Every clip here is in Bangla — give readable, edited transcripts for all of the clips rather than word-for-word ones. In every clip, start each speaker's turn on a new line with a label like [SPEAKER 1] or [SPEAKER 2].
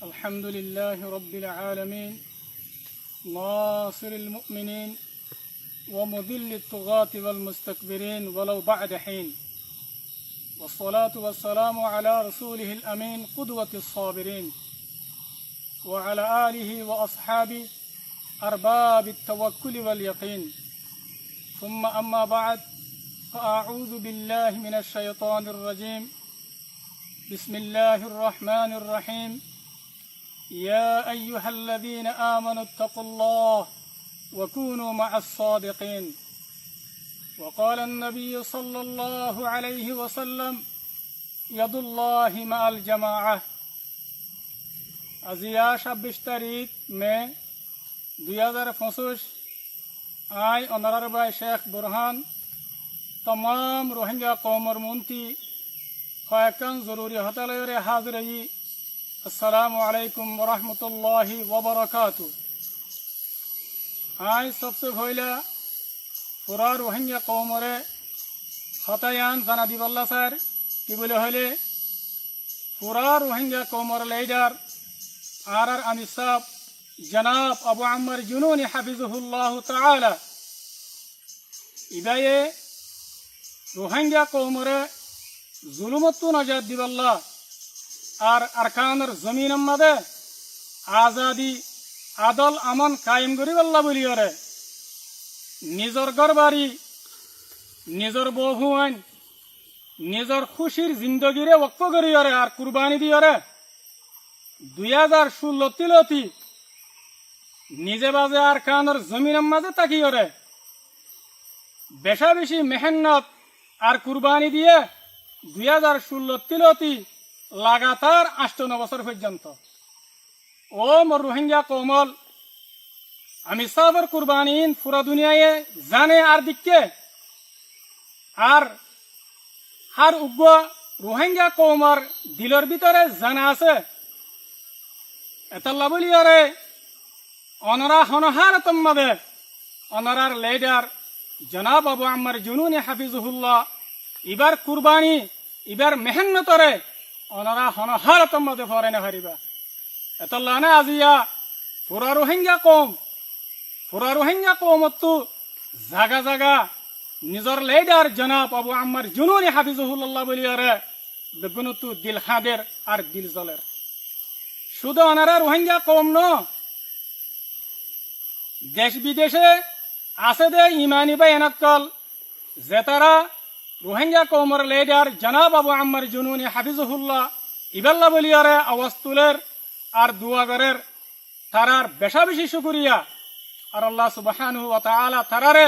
[SPEAKER 1] الحمد لله رب العالمين ناصر المؤمنين ومذل الطغاة والمستكبرين ولو بعد حين والصلاة والسلام على رسوله الأمين قدوة الصابرين وعلى آله وأصحابه أرباب التوكل واليقين ثم أما بعد فأعوذ بالله من الشيطان الرجيم بسم الله الرحمن الرحيم يا أيها الذين آمنوا اتقوا الله وكونوا مع الصادقين وقال النبي صلى الله عليه وسلم يد الله مع الجماعة अजिया 26 तारीख में 2025 आय অনারার ভাই শেখ বুরহান तमाम रोहिंग्या कौमर मुंती ख्वाकन जरूरी हतलरे हाजिरी अस्सलामु अलैकुम वरहमतुल्लाहि वबरकातु। आय सबसे पहले पूरा रोहिंग्या कौमरे हतायान जाना दिवल्ला सर कि बोले हले पूरा रोहिंग्या कौमर लीडर आर अमीर साहब जनाब अबू अम्मर जुनूनी हफिजुहुल्लाह ताला इबाये रोहिंग्या कौमरे जुलुमत्तु नजात दिवल्ला और अरकानर जमीन मदे आजादी आदल अमन कायम करिवल्ला बोलियरे निजर गरबारी निजर बहुआन निजर खुशिर जिंदगीरे वक्फ करियरे और कुर्बानी दियरे 2016 तिलती निजे बाजे अरकानर जमीन मदे ताकियरे बेशा बेशी मेहनत और कुर्बानी दिए 2016 तिलती लगातार 8 बছর পর্যন্ত ও মোর রোহিঙ্গা কৌমল আমি সাবর কুরবানিন পুরা দুনিয়ায় জানে আর দিকে আর হার উগ্র রোহিঙ্গা কৌমর দিলর ভিতরে জানা আছে এতলা বলিয়ারে অনরা হনহার তম্মাদে অনরার লিডার জনাব আবু আম্মার জুনুনি হাফিজুহুল্লাহ ইবার কুরবানি ইবার মেহনতরে অনরা হনহার তম্মাদে ফরেনে হারিবা এতলা না আজিয়া পুরা রোহিঙ্গা কৌমত্তু জাগা জাগা নিজর লিডার জনাব আবু আম্মার জুনুনি হাফিজুহুল্লাহ বলিয়ারে বেগুনতু দিল খাদের আর দিল জলের শুধু অনারা রোহিঙ্গা কম ন দেশ বিদেশে আছে দে ইমানি বা এনাকল যে তারা রোহিঙ্গা কৌমর লিডার জনাব আবু আম্মার জুনুনি হাফিজুহুল্লাহ ইবাল্লা বলিয়ারে আওয়াজ তুলের আর দুয়া করের তারার বেশা বেশি শুকরিয়া আর আল্লাহ সুবহানাহু ওয়া তাআলা তারারে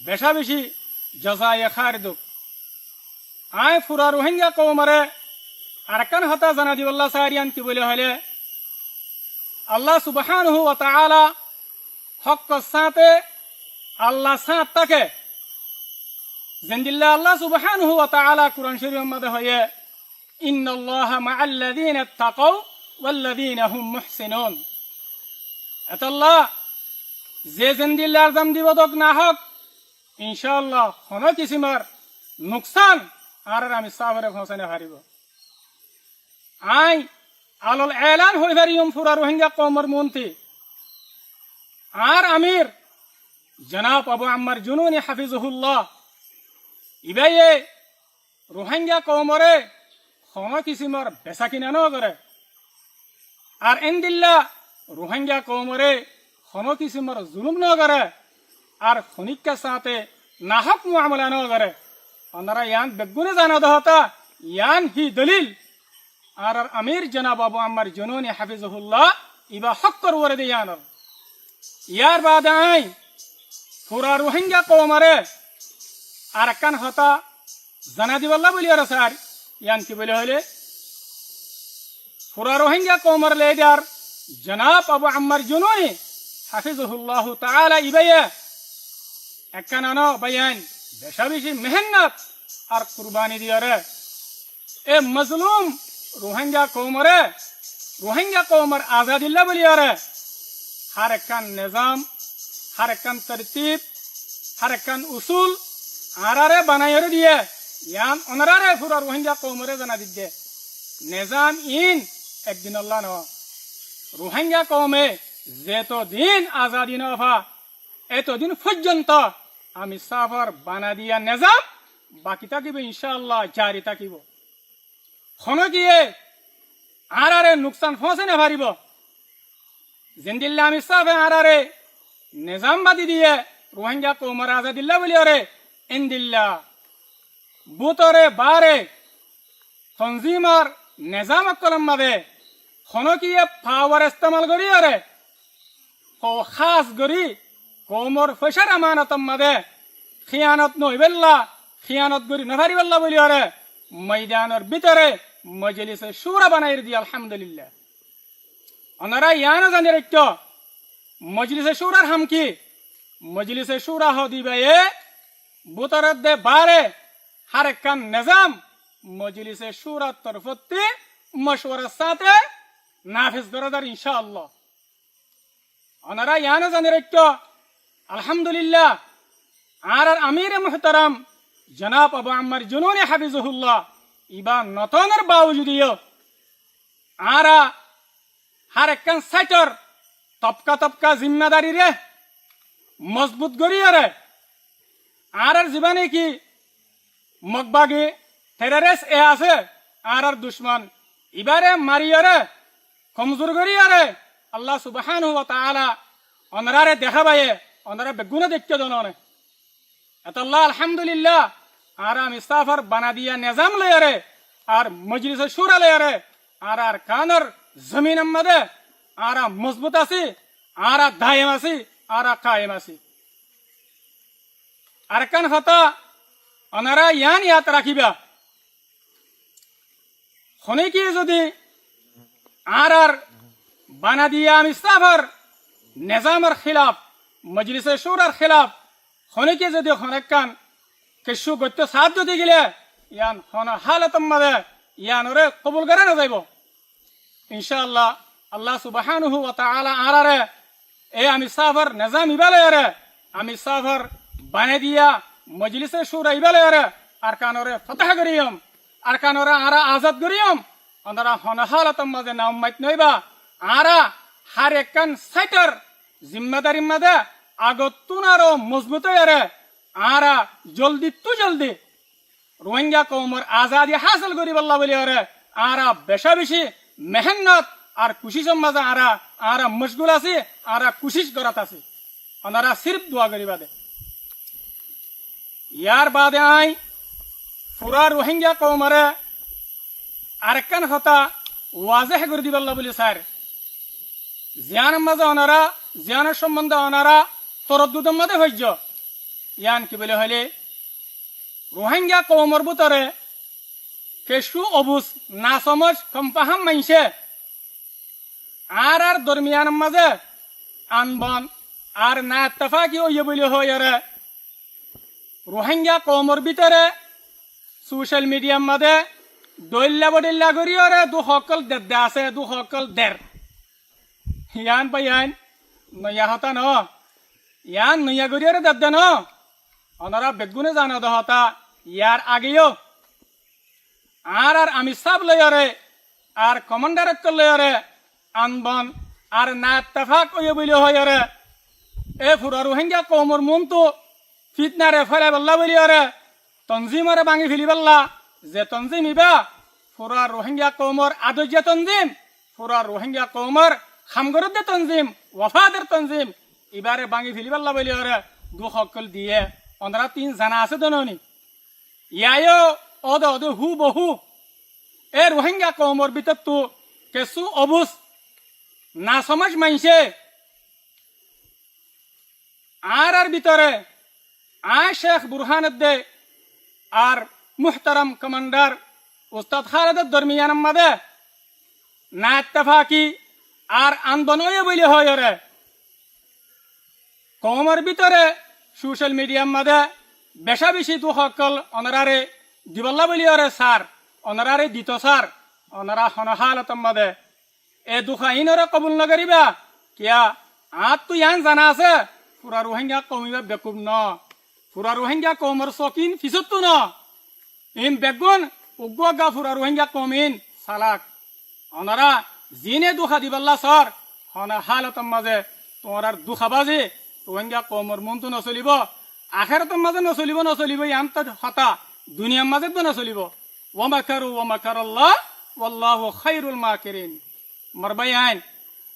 [SPEAKER 1] বেশা বেশি জাযায়ে খায়র দুক আয় পুরা রোহিঙ্গা কৌমরে আরকান হতা জানা দিওয়াল্লাহ সারিয়ান কি বলে হলে আল্লাহ সুবহানাহু ওয়া তাআলা হক সাথে আল্লাহ সাথ তাকে জিন্দিল্লাহ আল্লাহ সুবহানাহু ওয়া তাআলা কুরআন শরীফের মধ্যে হয়ে ইন্নাল্লাহা মাআল্লাযীনা তাকাউ ওয়াল্লাযীনা হুম মুহসিনুন আল্লাহ যে জিন্দিল্লাহর জাম দিবদক না হক ইনশাআল্লাহ কোনো কিসিমার নুকসান আর আমি সাবরে পৌঁছানে পারিব আই আলল এলান হই পারিম পুরা রোহিঙ্গা কওমর মন্ত্রী আর আমির জনাব আবু আম্মার জুনুনি হাফিজুহুল্লাহ ইবাইয়ে রোহিঙ্গা কওমরে কোনো কিসিমার বেচা কিনা ন করে আর এন্দিল্লা রোহিঙ্গা কওমরে কোনো কিসিমার জুলুম ন করে আর খনিকা সাথে নাহক মুআমালা ন করে ওনারা ইয়ান বেগুনে জানা দহতা ইয়ান হি দলিল আর আমির জনাব আবু আম্মার জুনুনি হাফিজুহুল্লাহ ইবা হক করওয়ারে দে ইয়ানর ইয়ার বাদ আই পুরা রোহিঙ্গা কওমরে আরকান হতা জানা দিওয়াল্লাহ বলিয়ার স্যার ইয়ান কি বলে হলে পুরা রোহিঙ্গা কওমর লিডার জনাব আবু আম্মার জুনুনি হাফিজুহুল্লাহ তাআলা ইবাইয়া একখানানো বয়ান বেশা বেশি মেহনত আর কুরবানি দিয়ারে এ মজলুম রোহিঙ্গা কওমর আজাদিল্লাহ বলিয়ারে हर एकन निजाम हर एकन तरतीब हर एकन उसूल आरारे बनायर दिए यान ओनरारे पूरा रोहिंग्या कौमरे जना दिद्दे निजाम इन एक दिन अल्लाह न রোহিঙ্গা কমে যেতদিন আজাদি নফা এতদিন পর্যন্ত আমি সাফার বানা দিয়া নেজাম বাকি থাকিব ইনশাআল্লাহ জারি থাকিব হন গিয়ে আরে নুকসান ফসে না পারিব জিন্দিল্লা আমি সাফে আরে নিজাম বাদি দিয়ে রোহিঙ্গা কৌমার আজাদিল্লা বলি ওরে ইন্দিল্লা বুতরে বারে তনজিমার নিজাম কলম মাদে হনকিয়ে পাওয়ার ইস্তেমাল করি ওরে ও খাস করি কৌমর ফেসার আমানতম মাদে খিয়ানত নইবেল্লা খিয়ানত করি নভারিবেল্লা বলি ওরে ময়দানের ভিতরে মজলিসে সুরা বানাই দি আলহামদুলিল্লাহ ওনারা ইয়ানো জানি রেখ মজলিসে সুরার হাম কি মজলিসে সুরা হদিবে বুতরের দে বারে হারেকান নিজাম মজলিসে সুরার তরফতে মশওয়ারার সাথে নাফিজ করাদার ইনশাআল্লাহ ওনারা ইয়ানো জানি রেখ আলহামদুলিল্লাহ আর আমির মুহতারাম জনাব আবু আম্মার জুনুনি হাফিজুহুল্লাহ ইবা নতনের বাউজুদিও আরা হারেকান সাইটর তপকা তপকা জিম্মাদারি রে মজবুত করিয়া রে আর জীবনে কি মগবাগি টেরারিস্ট এ আছে আর দুশ্মন ইবারে মারিয়া রে কমজোর করিয়া রে আল্লাহ সুবহানাহু ওয়া তাআলা অনরারে দেখাবায়ে অনরা বেগুনা দেখতে দননে আল্লাহ আলহামদুলিল্লাহ আর আমি সাফার বানা দিয়া নিজাম লয়ে রে আর মজলিসে সুরা লয়ে রে আর কানর জমিন মধ্যে আর মজবুত আছি আর দায়েম আছি আর কায়েম আছি আর কান হতা ওনারা ইয়ান ইয়াত রাখিবা হনে কি যদি আর বানা দিয়া আমি সাফার নিজামের খিলাফ মজলিসে সুরার খিলাফ হনে কি যদি হনেকান কেশু গত্য সাথ যদি গেলে ইয়ান হন হালতম মাদে ইয়ান ওরে কবুল করে না যাইব ইনশাআল্লাহ আল্লাহ সুবহানাহু ওয়া তাআলা আরারে এ আমি সাফার নিজাম ইবালে রে আমি সাফার বানে দিয়া মজলিসে সুরা ইবালে রে আর কানরে ফতহ করিয়ম আর কানরে আরা আজাদ করিয়ম ওনারা হন হালতম মাদে নাম মাইত নইবা আরা হার একখান সাইটার জিম্মাদারি মাদে আগতুন আরো মজবুত রে আরা জলদি তু জলদি রোহিঙ্গা কৌমর আজাদি হাসিল করি বল্লা বলি ওরে আরা বেশা বেশি মেহনত আর কুশিসের মাঝে আরা মশগুল আছি আরা কুশিস করাত আছি ওনারা সির্ফ দোয়া করিবা দে ইয়ার বাদে আই পুরা রোহিঙ্গা কৌমরে আরেকখান কথা ওয়াজেহ করে দিবাল্লা বলি স্যার জিয়ানের মাঝে ওনারা জিয়ানের সম্বন্ধে ওনারা তরদ্দুদের মধ্যে হইজ ইয়ান কি বলে হইলে রোহিঙ্গা কৌমর ভিতরে কেশু অবুজ না সমজ কম্পাহাম মাইছে আর দরমিয়ানের মাঝে আনবন আর না ইত্তেফাকি হইয়ে বলে হয় রোহিঙ্গা কৌমর ভিতরে সোশ্যাল মিডিয়ার মাঝে দৈল্লা বডিল্লা করি ওরে দু সকল দে আছে দু সকল দের ইয়ান পাই ইয়ান নয়া হতা ন ইয়ান নয়া করি ওরে দে ন ওনারা বেগুনে জানো দহতা ইয়ার আগেও আর আমি সাব লয়রে আর কমান্ডার লয়রে আনবন আর না ইত্তেফাক হইয়ে বলে হয় এ ফুরা রোহিঙ্গা কৌমর মন তো ফিতনারে ফেলে বল্লা বলি ওরে তনজিমরে ভাঙি ফেলি বল্লা যে তনজিম ইবা ফুরা রোহিঙ্গা কৌমর আদর্য তনজিম ফুরা রোহিঙ্গা কৌমর খামগরদ্দে তনজিম ওয়াফাদের তনজিম এবারে ভাঙি ফেলি বল্লা বলি ওরে দু সকল দিয়ে ওনারা তিন জানা আছে দননি ইয়ায়ও অদ অদ হু বহু এ রোহিঙ্গা কৌমর ভিতর তো কেসু অবুজ না সমাজ মাইছে আর ভিতরে আয় শেখ বুরহানুদ্দে আর মুহতারাম কমান্ডার উস্তাদ খালেদের দরমিয়ান মাদে না ইত্তেফাকি আর আন্দোলন বলে হয় রে কৌমর ভিতরে সোশ্যাল মিডিয়ার মাদে বেশা বেশি দু সকল অনারারে দিবল্লা বলি রে স্যার অনারারে দিত স্যার অনারা হনহালতম মাদে এ দুখাইনরে কবুল নকরিবা কিয়া আত তো ইয়ান জানা আছে পুরা রোহিঙ্গা কৌমিবা বেকুব ন পুরা রোহিঙ্গা কৌমর চকিন ফিসত্তু ন ইন বেগুন উগ্গা পুরা রোহিঙ্গা কৌমিন সালাক অনারা জিনে দুখা দিবাল্লা সর হনা হালতম মাঝে তোমার আর দুখাবাজি রোহিঙ্গা কমর মন তো নচলিব আখেরাতর মাঝে নচলিব ইয়ান্ত হতা দুনিয়ার মাঝে তো নচলিব ওয়ামাকারুল্লাহ ওয়াল্লাহু খায়রুল মাকিরিন মারবাই আইন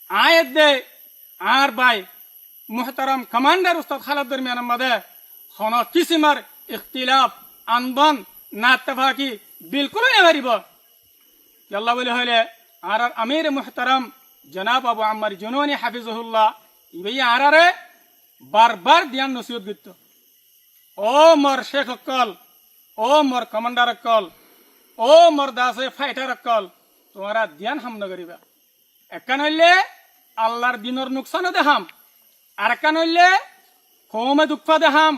[SPEAKER 1] আয়াত দে আর বাই মুহতারাম কমান্ডার উস্তাদ খালাদ দরমিয়ান মাঝে হন কিসিমার ইখতিলাফ আন্দোলন না ইত্তেফাকি বিলকুল নেবারিব আল্লাহ বলে হইলে আর আমির মুহতারাম জনাব আবু আম্মার জুনুনি হাফিজুল্লাহ ইবাই আরারে বারবার দিয়ান নসিহত গিত ও মোর শেখ অক্কল ও মোর কমান্ডার অক্কল ও মোর দাসে ফাইটার অক্কল তোমারা ধ্যান হাম নগরিবা একান হইলে আল্লাহর দিনর নুকসানও দেহাম আর একান হইলে কৌমে দুঃখ দেহাম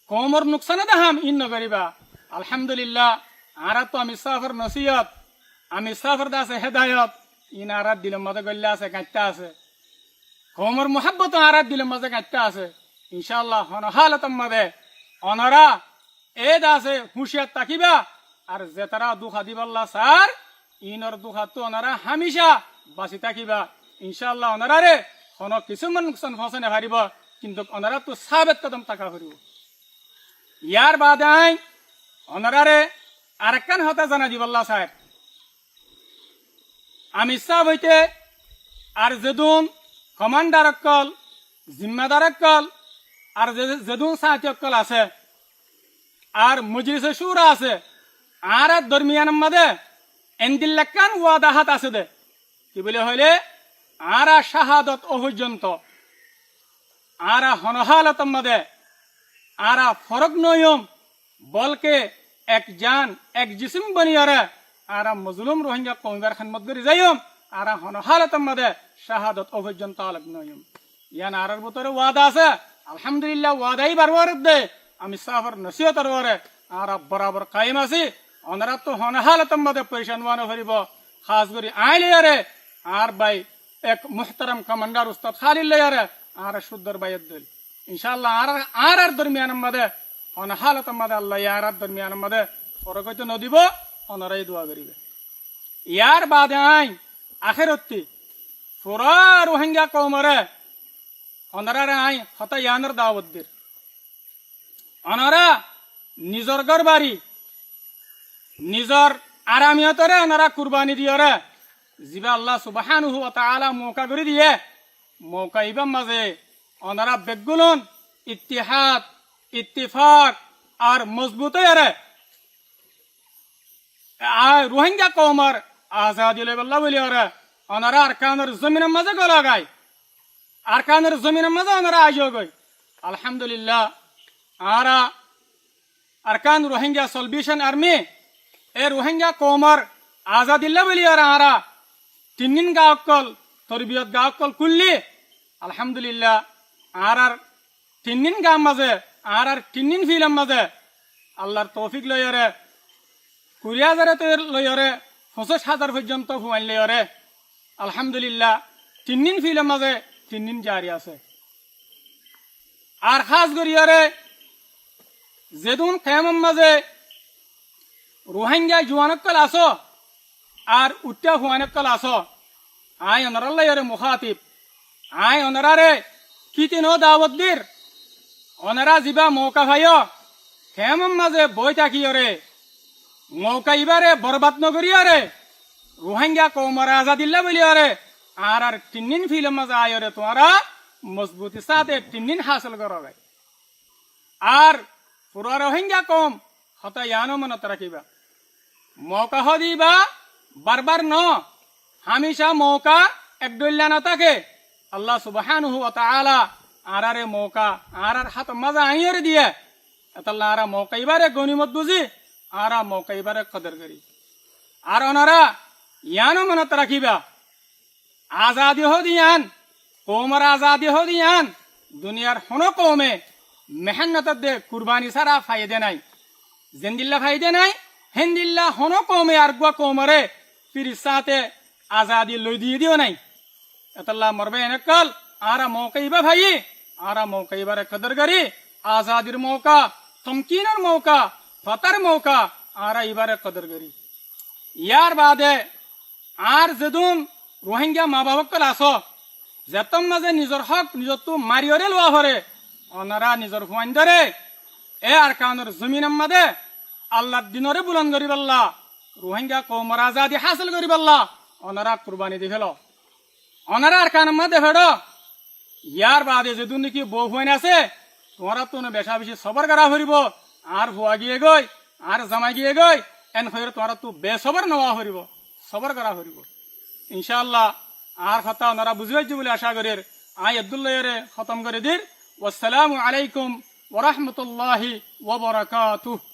[SPEAKER 1] কৌমর নুকসানও দেহাম ইন নগরিবা আলহামদুলিল্লাহ আরা তো আমি সাফর নসিহত আমি সাফর দাসে হেদায়ত ইন আরাত দিলের মাঝে গল্লা আছে গাঁটটা আছে কৌমর মোহাব্বত আরাত দিলের মাঝে গাঁটটা আছে ইনশাআল্লাহ হনহালতম মাঝে অনরা এ দাসে হুঁশিয়ার তাকিবা আর যে তারা দুখা দিবাল্লা সার ইনর দুখা তো অনারা হামিশা বাঁচি থাকিবা ইনশাআল্লাহ অনারারে হন কিছুমান নুকসান ফসনে হারিব কিন্তু অনারা তো সাবেত কদম টাকা হরিব ইয়ার বাদে আই অনারারে আরেকখান হতা জানা দিবাল্লা সাহেব আমি সাহ হইতে আর যেদুন কমান্ডার অক্কল জিম্মাদার অক্কল আর যেদুন সাহায্য অক্কল আছে আর মজলিসে শুরা আছে আর দরমিয়ান মাদে এন্দিল্লাকান ওয়াদাহাত আছে দে কি বলে হইলে আরা শাহাদত অপর্যন্ত আরা হনহালত মাদে আরা ফরক নয়ম বলকে এক জান এক জিসিম বনিয়ারে আরা মজলুম রোহিঙ্গা কমিবার খানমত করি যাইম আরা হনহালত মাদে শাহাদত অপর্যন্ত আলাপ নয়ম ইয়ান আরার ভিতরে ওয়াদা আছে আলহামদুলিল্লাহ ওয়াদাই বারবার দে আমি সাফর নসিহতর ওরে আর বরাবর কায়েম আছি অনারা তো হনহালতম মাদে পয়সান ওয়ানো হরিব খাস করি আইলে আরে আর ভাই এক মুহতারাম কমান্ডার উস্তাদ খালিল আরে আর শুদ্ধর বাইত দিল ইনশাআল্লাহ আর দরমিয়ান মাদে হনহালতম মাদে আল্লাহ ইয়ার দরমিয়ান মাদে ফরকত নদিব অনারাই দোয়া করিবে ইয়ার বাদে আই আখিরতি পুরা রোহিঙ্গা কওমরে অনারারে আই হতা ইয়ানের দাওয়াত দির অনারা নিজর ঘর বাড়ি নিজর আরামিয়তরে ওনারা কুরবানি দিয়রে জিবা আল্লাহ সুবহানাহু ওয়া তাআলা মৌকা করে দিয়ে মৌকা ইবাম মাঝে ওনারা বেগুলন ইত্তিহাদ ইত্তিফাক আর মজবুত আরে রোহিঙ্গা কওমর আজাদি লেবল্লা বলি ওরে ওনারা আরকানের জমিনের মাঝে গলাগায় আরকানের জমিনের মাঝে ওনারা আইও গই আলহামদুলিল্লাহ আরা আরকান রোহিঙ্গা সলভেশন আর্মি এ রোহিঙ্গা কৌমর আজাদিল্লা বলি আর আরা তিন গাঁকল তরবিয়ত গাঁকল কুল্লি আলহামদুলিল্লাহ আর তিন গাঁ মাঝে আর তিন ফিলাম মাঝে আল্লাহর তৌফিক লইরে 20,000 লইরে 25,000 পর্যন্ত হুয়াইন লইরে আলহামদুলিল্লাহ তিন ফিলাম মাঝে তিন জারি আছে আর খাস করিয়ারে যেদুন কেমন মাঝে রোহিঙ্গা জুয়ানকল আসো আর উত্তা হুয়ানকল আসো আই অনারাল্লাহরে মুখাতিব আই অনারারে কিতিনো দাওয়াত দির অনারা জিবা মৌকা ভাইও কেমন মাঝে বই থাকিয়রে মৌকা ইবারে বরবাদ নগরিয়রে রোহিঙ্গা কৌমর আজাদিল্লা বলিয়রে আর তিন ফিল্ম মাঝে আয়রে তোমারা মজবুতি সাথে তিন হাসিল করবে আর পুরা রোহিঙ্গা কম হতা ইয়ানো মনত রাখিবা মৌকা হদিবা বারবার ন হামেশা মৌকা একদল্লা না থাকে আল্লাহ সুবহানাহু ওয়া তাআলা আরারে মৌকা আরার হাত মাজা আইরে দিয়ে এতাল্লাহ আরা মৌকা ইবারে গনিমত বুঝি আরা মৌকা ইবারে কদর করি আর ওনারা ইয়ানো মনত রাখিবা আজাদি হদিয়ান কৌমর আজাদি হদিয়ান দুনিয়ার হন কৌমে মেহনত দে কুরবানি সারা ফায়দে নাই জেন্দিল্লা ফায়দে নাই হেন্দিল্লা হন কৌমে আর গুয়া কৌমরে ফিরিসাতে আজাদি লই দিয়ে দিও নাই এতাল্লাহ মরবে এনেকল আরা মৌকা ইবা ভাই আরা মৌকা ইবারে কদর করি আজাদির মৌকা তমকিনের মৌকা ফতার মৌকা আরা ইবারে কদর করি ইয়ার বাদে আর যেদুন রোহিঙ্গা মা বাবকল আস যেতম মাঝে নিজের হক নিজর তো মারিয়রে লোয়া হরে ওনারা নিজের হুয়াইন ধরে এ আর কাউনের জমিনের মাঝে আল্লাহ দিনরে বুলন করি পাল্লা রোহিঙ্গা কৌমর আজাদি হাসিল করি পাল্লা ওনারা কুরবানি দি ফেল ওনারা আর কানের মাঝে ফেড় ইয়ার বাদে যদি নাকি বউ হুয়াইন আছে তোমরা তো বেশা বেশি সবর করা হরিব আর হুয়া গিয়ে গই আর জামাই গিয়ে গই এন হয়ে তোমরা তো বেসবর নেওয়া হরিব সবর করা হরিব ইনশাআল্লাহ আর কথা ওনারা বুঝে পাইছি বলে আশা করি আই আব্দুল্লাহরে খতম করে দির ওয়াসসালামু আলাইকুম ওয়া রাহমাতুল্লাহি ওয়া বারাকাতুহু।